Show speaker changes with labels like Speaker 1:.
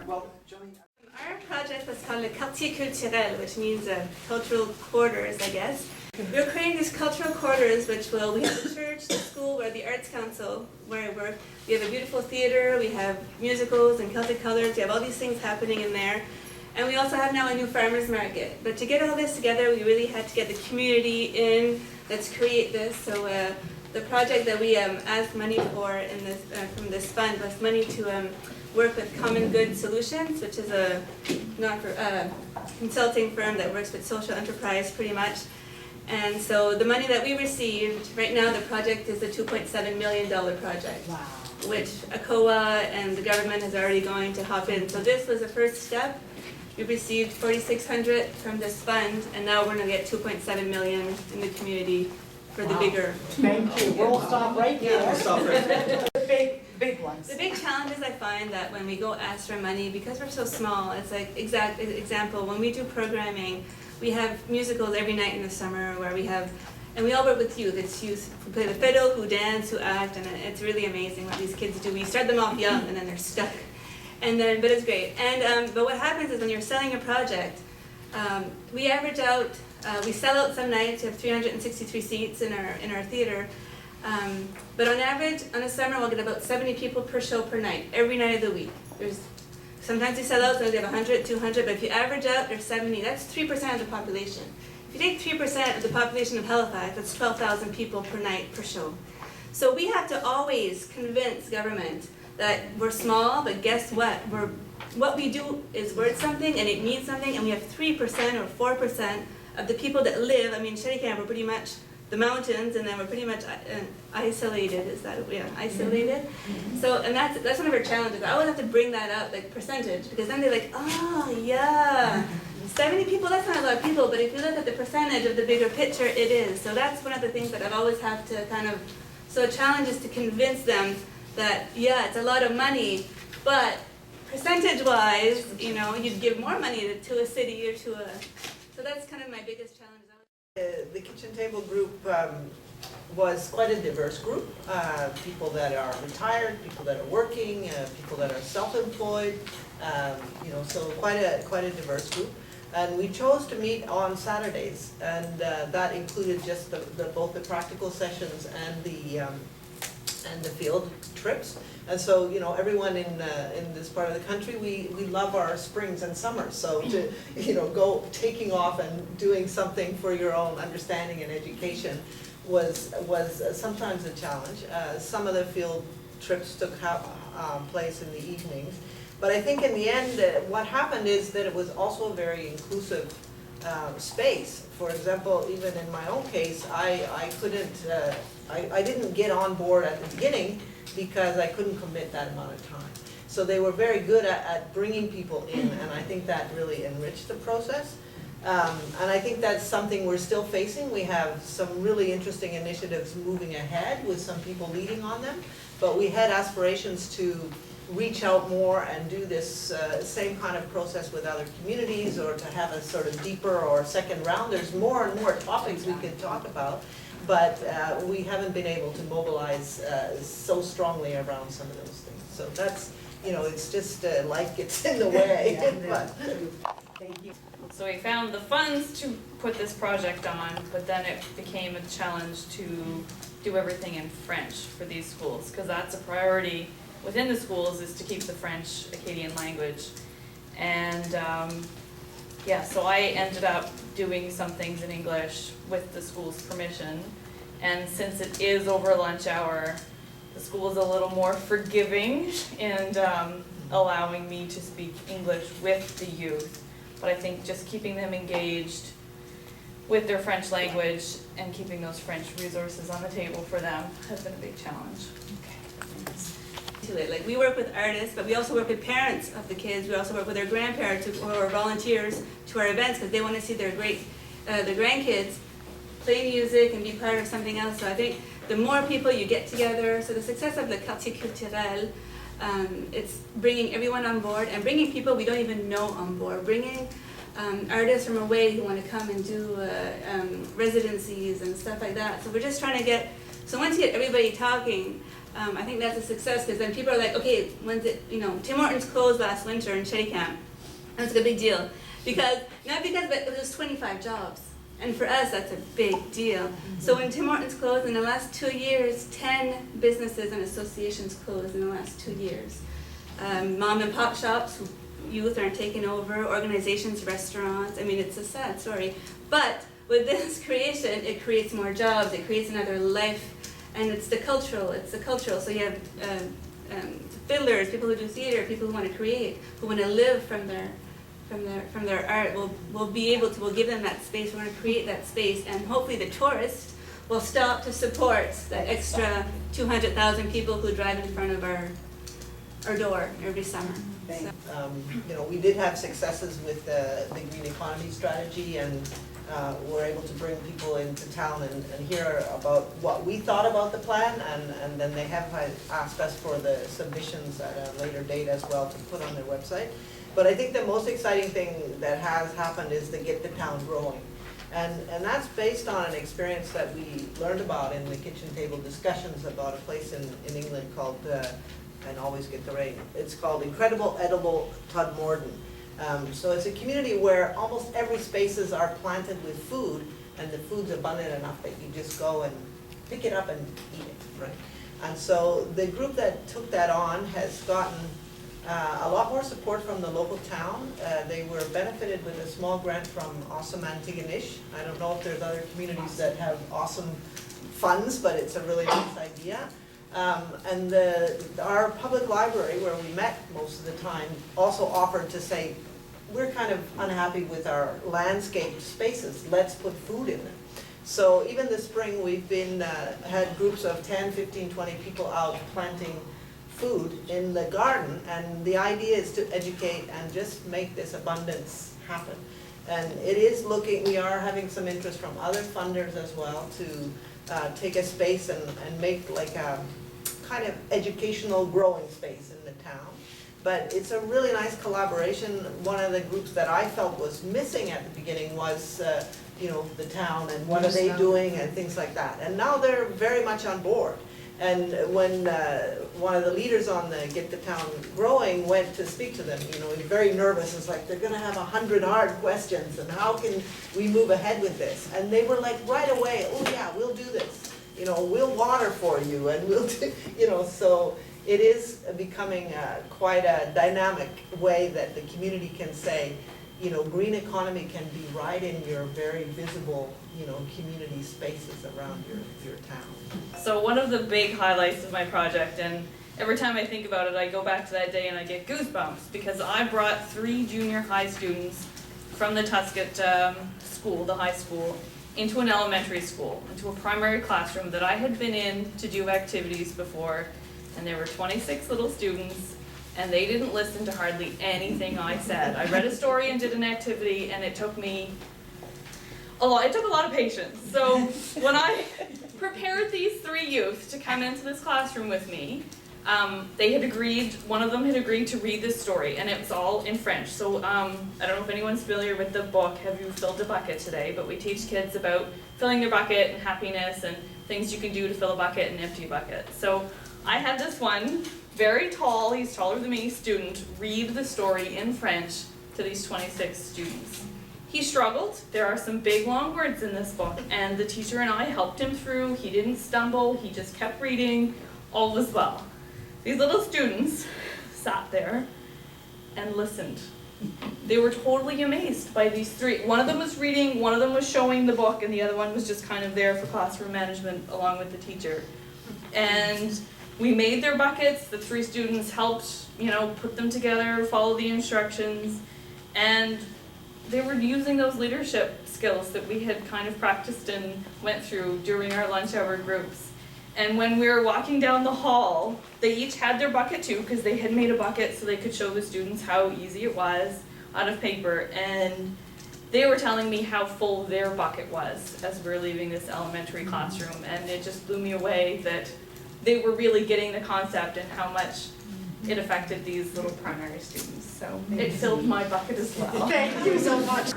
Speaker 1: Well, Joleen.
Speaker 2: Our project was called Le Quartier Culturel, which means cultural quarters, I guess. We're creating these cultural quarters, we have the church, the school, we're the Arts Council, where I work. We have a beautiful theater, we have musicals and Celtic colors, we have all these things happening in there. And we also have now a new farmers market. But to get all this together, we really had to get the community in. Let's create this. So the project that we asked money for in this, from this fund was money to work with Common Good Solutions, which is a consulting firm that works with social enterprise pretty much. And so the money that we received, right now the project is a $2.7 million project.
Speaker 3: Wow.
Speaker 2: Which ACOA and the government is already going to hop in. So this was the first step. We received $4,600 from this fund, and now we're going to get $2.7 million in the community for the bigger.
Speaker 3: Thank you. We'll stop right there.
Speaker 1: We'll stop right there.
Speaker 3: The big ones.
Speaker 2: The big challenge is I find that when we go ask for money, because we're so small, it's like example, when we do programming, we have musicals every night in the summer where we have, and we all work with youth. It's youth who play the fiddle, who dance, who act, and it's really amazing what these kids do. We start them off young and then they're stuck. And then, but it's great. And but what happens is when you're selling a project, we average out, we sell out some nights. We have 363 seats in our theater. But on average, on a summer, we'll get about 70 people per show per night, every night of the week. Sometimes we sell out, sometimes we have 100, 200, but if you average out, there's 70. That's 3% of the population. If you take 3% of the population of Halifax, that's 12,000 people per night per show. So we have to always convince government that we're small, but guess what? What we do is worth something and it means something, and we have 3% or 4% of the people that live. I mean, Chéticamp, we're pretty much the mountains, and then we're pretty much isolated. Is that isolated? Mm-hmm. So, and that's one of our challenges. I always have to bring that up, like percentage, because then they're like, oh yeah, 70 people. That's not a lot of people, but if you look at the percentage of the bigger picture, it is. So that's one of the things that I've always have to kind of. So a challenge is to convince them that, yeah, it's a lot of money, but percentage-wise, you know, you'd give more money to a city or to a, so that's kind of my biggest challenge.
Speaker 4: The kitchen table group was quite a diverse group. People that are retired, people that are working, people that are self-employed, you know, so quite a diverse group. And we chose to meet on Saturdays, and that included just both the practical sessions and the field trips. And so, you know, everyone in this part of the country, we love our springs and summers. So to, you know, go taking off and doing something for your own understanding and education was sometimes a challenge. Some of the field trips took place in the evenings. But I think in the end, what happened is that it was also a very inclusive space. For example, even in my own case, I didn't get on board at the beginning because I couldn't commit that amount of time. So they were very good at bringing people in, and I think that really enriched the process. And I think that's something we're still facing. We have some really interesting initiatives moving ahead with some people leading on them, but we had aspirations to reach out more and do this same kind of process with other communities, or to have a sort of deeper or second round. There's more and more topics we could talk about, but we haven't been able to mobilize so strongly around some of those things. So that's, you know, it's just life gets in the way.
Speaker 3: Thank you.
Speaker 5: So we found the funds to put this project on, but then it became a challenge to do everything in French for these schools, because that's a priority within the schools, is to keep the French Acadian language. And yeah, so I ended up doing some things in English with the school's permission. And since it is over lunch hour, the school is a little more forgiving and allowing me to speak English with the youth. But I think just keeping them engaged with their French language and keeping those French resources on the table for them has been a big challenge.
Speaker 2: Like, we work with artists, but we also work with parents of the kids. We also work with their grandparents who are volunteers to our events, because they want to see their grandkids play music and be part of something else. So I think the more people you get together, so the success of the Quartier Culturel, it's bringing everyone on board and bringing people we don't even know on board, bringing artists from away who want to come and do residencies and stuff like that. So we're just trying to get, so once you get everybody talking, I think that's a success, because then people are like, okay, when's it, Tim Hortons closed last winter in Chéticamp. That's a big deal, not because, but it was 25 jobs. And for us, that's a big deal. So when Tim Hortons closed in the last 2 years, 10 businesses and associations closed in the last 2 years. Mom and pop shops, youth are taking over, organizations, restaurants. I mean, it's a sad story. But with this creation, it creates more jobs, it creates another life, and it's the cultural. So you have fiddlers, people who do theater, people who want to create, who want to live from their art. We'll give them that space. We're going to create that space, and hopefully the tourists will stop to support that extra 200,000 people who drive in front of our door every summer.
Speaker 4: We did have successes with the green economy strategy, and we're able to bring people into town and hear about what we thought about the plan, and then they have asked us for the submissions at a later date as well to put on their website. But I think the most exciting thing that has happened is to get the town growing. And that's based on an experience that we learned about in the kitchen table discussions about a place in England called, and always get the right, it's called Incredible Edible Tudmorden. So it's a community where almost every spaces are planted with food, and the food's abundant enough that you just go and pick it up and eat it, right? And so the group that took that on has gotten a lot more support from the local town. They were benefited with a small grant from Awesome Antigonish. I don't know if there's other communities that have awesome funds, but it's a really nice idea. And our public library, where we met most of the time, also offered to say, we're kind of unhappy with our landscape spaces, let's put food in them. So even this spring, we've had groups of 10, 15, 20 people out planting food in the garden, and the idea is to educate and just make this abundance happen. And we are having some interest from other funders as well to take a space and make like a kind of educational growing space in the town. But it's a really nice collaboration. One of the groups that I felt was missing at the beginning was the town and what are they doing and things like that. And now they're very much on board. And when one of the leaders on the Get the Town Growing went to speak to them, he was very nervous. It's like, they're gonna have 100 hard questions, and how can we move ahead with this? And they were like, right away, oh yeah, we'll do this. We'll water for you, and we'll do, so it is becoming quite a dynamic way that the community can say, green economy can be right in your very visible, community spaces around your town.
Speaker 5: So one of the big highlights of my project, and every time I think about it, I go back to that day and I get goosebumps, because I brought 3 junior high students from the Tuscot school, the high school, into an elementary school, into a primary classroom that I had been in to do activities before, and there were 26 little students, and they didn't listen to hardly anything I said. I read a story and did an activity, and it took me a lot of patience. So when I prepared these 3 youth to come into this classroom with me, one of them had agreed to read this story, and it was all in French. So I don't know if anyone's familiar with the book, Have You Filled a Bucket Today? But we teach kids about filling their bucket and happiness and things you can do to fill a bucket and empty a bucket. So I had this one, very tall, he's taller than me, student, read the story in French to these 26 students. He struggled. There are some big long words in this book, and the teacher and I helped him through. He didn't stumble, he just kept reading, all was well. These little students sat there and listened. They were totally amazed by these 3. One of them was reading, one of them was showing the book, and the other one was just kind of there for classroom management along with the teacher. And we made their buckets, the 3 students helped, put them together, follow the instructions, and they were using those leadership skills that we had kind of practiced and went through during our lunch hour groups. And when we were walking down the hall, they each had their bucket too, because they had made a bucket so they could show the students how easy it was out of paper. And they were telling me how full their bucket was as we were leaving this elementary classroom. And it just blew me away that they were really getting the concept and how much it affected these little primary students. So it filled my bucket as well.
Speaker 3: Thank you so much.